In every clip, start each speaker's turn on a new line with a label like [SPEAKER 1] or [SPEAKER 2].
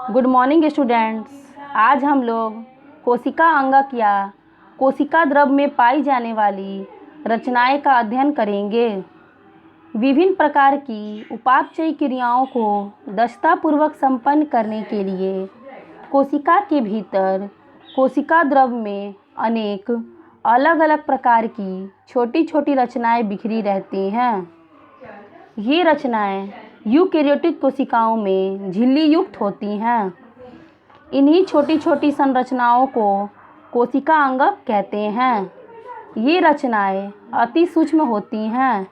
[SPEAKER 1] Good morning students. आज हम लोग कोशिका अंगक या कोशिका द्रव में पाई जाने वाली रचनाएं का अध्ययन करेंगे। विभिन्न प्रकार की उपापचयी क्रियाओं को दक्षतापूर्वक संपन्न करने के लिए कोशिका के भीतर कोशिका द्रव में अनेक अलग अलग प्रकार की छोटी छोटी रचनाएं बिखरी रहती हैं। ये रचनाएं यूकेरियोटिक कोशिकाओं में झिल्ली युक्त होती हैं। इन्हीं छोटी छोटी संरचनाओं को कोशिका अंगक कहते हैं। ये रचनाएं अति सूक्ष्म होती हैं,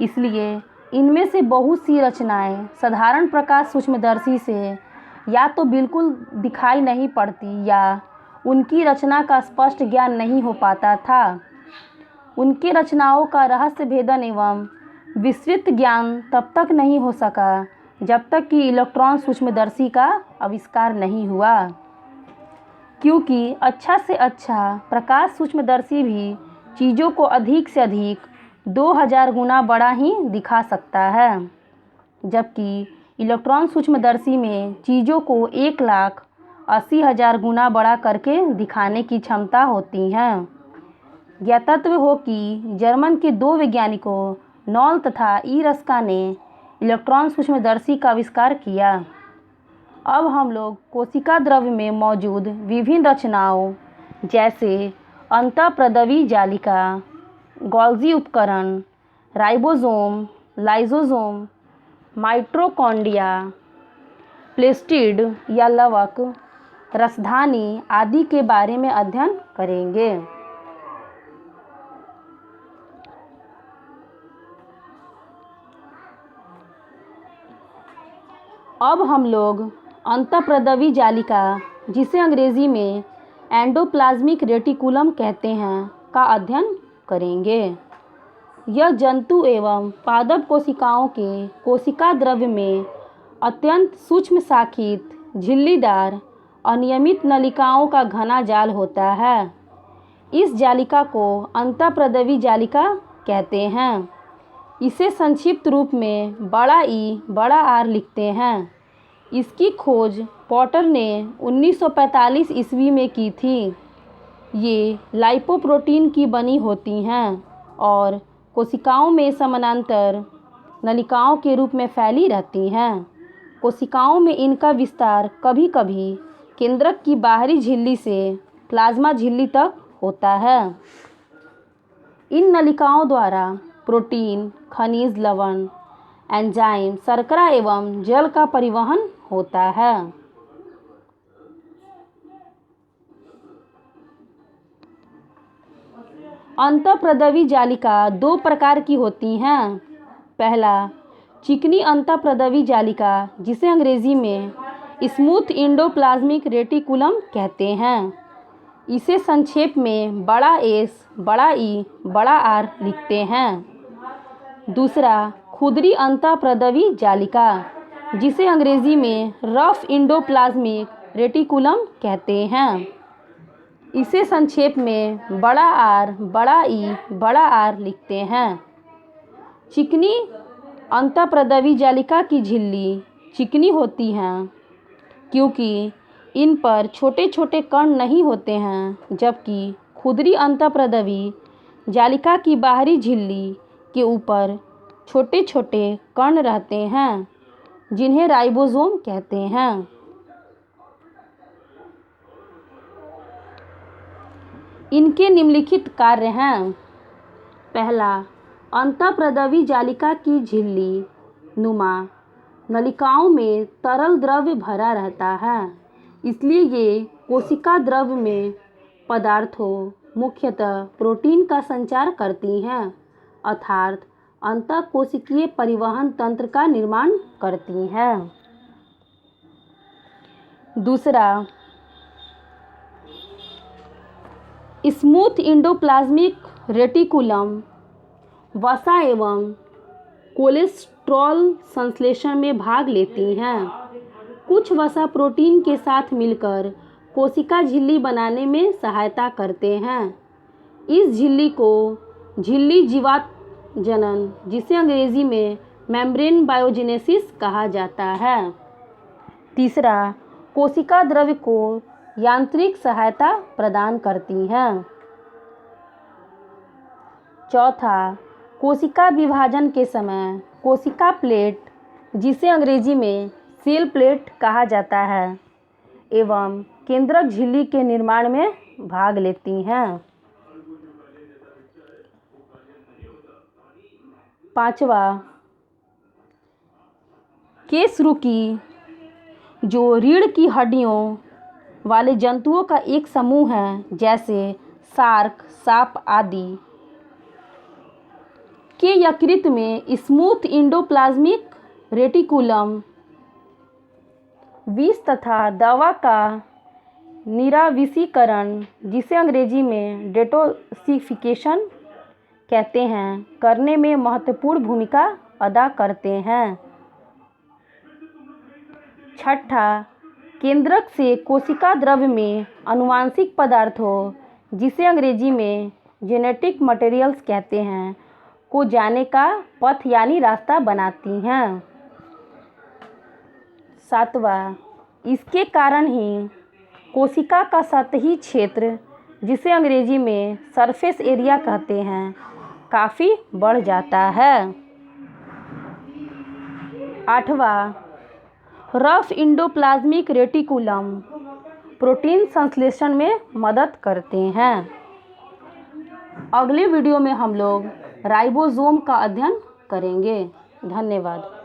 [SPEAKER 1] इसलिए इनमें से बहुत सी रचनाएं साधारण प्रकाश सूक्ष्मदर्शी से या तो बिल्कुल दिखाई नहीं पड़ती या उनकी रचना का स्पष्ट ज्ञान नहीं हो पाता था। उनके रचनाओं का रहस्य भेदन एवं विस्तृत ज्ञान तब तक नहीं हो सका जब तक कि इलेक्ट्रॉन सूक्ष्मदर्शी का आविष्कार नहीं हुआ, क्योंकि अच्छा से अच्छा प्रकाश सूक्ष्मदर्शी भी चीज़ों को अधिक से अधिक 2000 गुना बड़ा ही दिखा सकता है, जबकि इलेक्ट्रॉन सूक्ष्मदर्शी में चीज़ों को 1,80,000 गुना बड़ा करके दिखाने की क्षमता होती है। ज्ञातव्य हो कि जर्मन के दो वैज्ञानिकों नॉल तथा ईरस्का ने इलेक्ट्रॉन सूक्ष्मदर्शी का आविष्कार किया। अब हम लोग कोशिका द्रव्य में मौजूद विभिन्न रचनाओं जैसे अंतःप्रदवी जालिका, गोल्गी उपकरण, राइबोसोम, लाइसोसोम, माइटोकॉन्ड्रिया, प्लेस्टिड या लवक, रसधानी आदि के बारे में अध्ययन करेंगे। अब हम लोग अंतःप्रदवी जालिका, जिसे अंग्रेजी में एंडोप्लाज्मिक रेटिकुलम कहते हैं, का अध्ययन करेंगे। यह जंतु एवं पादप कोशिकाओं के कोशिका द्रव्य में अत्यंत सूक्ष्म शाखित, झिल्लीदार, अनियमित नलिकाओं का घना जाल होता है। इस जालिका को अंतःप्रदवी जालिका कहते हैं। इसे संक्षिप्त रूप में बड़ा ई बड़ा आर लिखते हैं। इसकी खोज पॉटर ने 1945 ईस्वी में की थी। ये लाइपोप्रोटीन की बनी होती हैं और कोशिकाओं में समानांतर नलिकाओं के रूप में फैली रहती हैं। कोशिकाओं में इनका विस्तार कभी कभी केंद्रक की बाहरी झिल्ली से प्लाज्मा झिल्ली तक होता है। इन नलिकाओं द्वारा प्रोटीन, खनिज लवण, एंजाइम, शर्करा एवं जल का परिवहन होता है। अंतःप्रदवी जालिका दो प्रकार की होती हैं। पहला, चिकनी अंतःप्रदवी जालिका, जिसे अंग्रेजी में स्मूथ एंडोप्लाज्मिक रेटिकुलम कहते हैं। इसे संक्षेप में बड़ा एस, बड़ा ई, बड़ा आर लिखते हैं। दूसरा, खुदरी अंतःप्रदवी जालिका, जिसे अंग्रेजी में रफ एंडोप्लाज्मिक रेटिकुलम कहते हैं। इसे संक्षेप में बड़ा आर, बड़ा ई, बड़ा आर लिखते हैं। चिकनी अंतःप्रदवी जालिका की झिल्ली चिकनी होती हैं क्योंकि इन पर छोटे छोटे कण नहीं होते हैं, जबकि खुदरी अंतःप्रदवी जालिका की बाहरी झिल्ली के ऊपर छोटे छोटे कण रहते हैं, जिन्हें राइबोसोम कहते हैं। इनके निम्नलिखित कार्य हैं। पहला, अंतःप्रदवी जालिका की झिल्ली नुमा नलिकाओं में तरल द्रव्य भरा रहता है, इसलिए ये कोशिका द्रव्य में पदार्थों, मुख्यतः प्रोटीन का संचार करती हैं, अर्थात अंतःकोशिकीय परिवहन तंत्र का निर्माण करती हैं। दूसरा, स्मूथ एंडोप्लाज्मिक रेटिकुलम वसा एवं कोलेस्ट्रॉल संश्लेषण में भाग लेती हैं। कुछ वसा प्रोटीन के साथ मिलकर कोशिका झिल्ली बनाने में सहायता करते हैं। इस झिल्ली को झिल्ली जीवात जनन, जिसे अंग्रेजी में मेम्ब्रेन बायोजेनेसिस कहा जाता है। तीसरा, कोशिका द्रव्य को यांत्रिक सहायता प्रदान करती हैं। चौथा, कोशिका विभाजन के समय कोशिका प्लेट, जिसे अंग्रेजी में सेल प्लेट कहा जाता है, एवं केंद्रक झिल्ली के निर्माण में भाग लेती हैं। पांचवा, केसरुकी, जो रीढ़ की हड्डियों वाले जंतुओं का एक समूह है, जैसे शार्क, सांप आदि, के यकृत में स्मूथ इंडोप्लाज्मिक रेटिकुलम, विष तथा दवा का निराविषीकरण, जिसे अंग्रेजी में डेटोक्सिफिकेशन कहते हैं, करने में महत्वपूर्ण भूमिका अदा करते हैं। छठा, केंद्रक से कोशिका द्रव्य में आनुवंशिक पदार्थों, जिसे अंग्रेजी में जेनेटिक मटेरियल्स कहते हैं, को जाने का पथ यानी रास्ता बनाती हैं। सातवां, इसके कारण ही कोशिका का सतही क्षेत्र, जिसे अंग्रेजी में सरफेस एरिया कहते हैं, काफ़ी बढ़ जाता है। आठवां, रफ इंडोप्लाज्मिक रेटिकुलम प्रोटीन संश्लेषण में मदद करते हैं। अगले वीडियो में हम लोग राइबोसोम का अध्ययन करेंगे। धन्यवाद।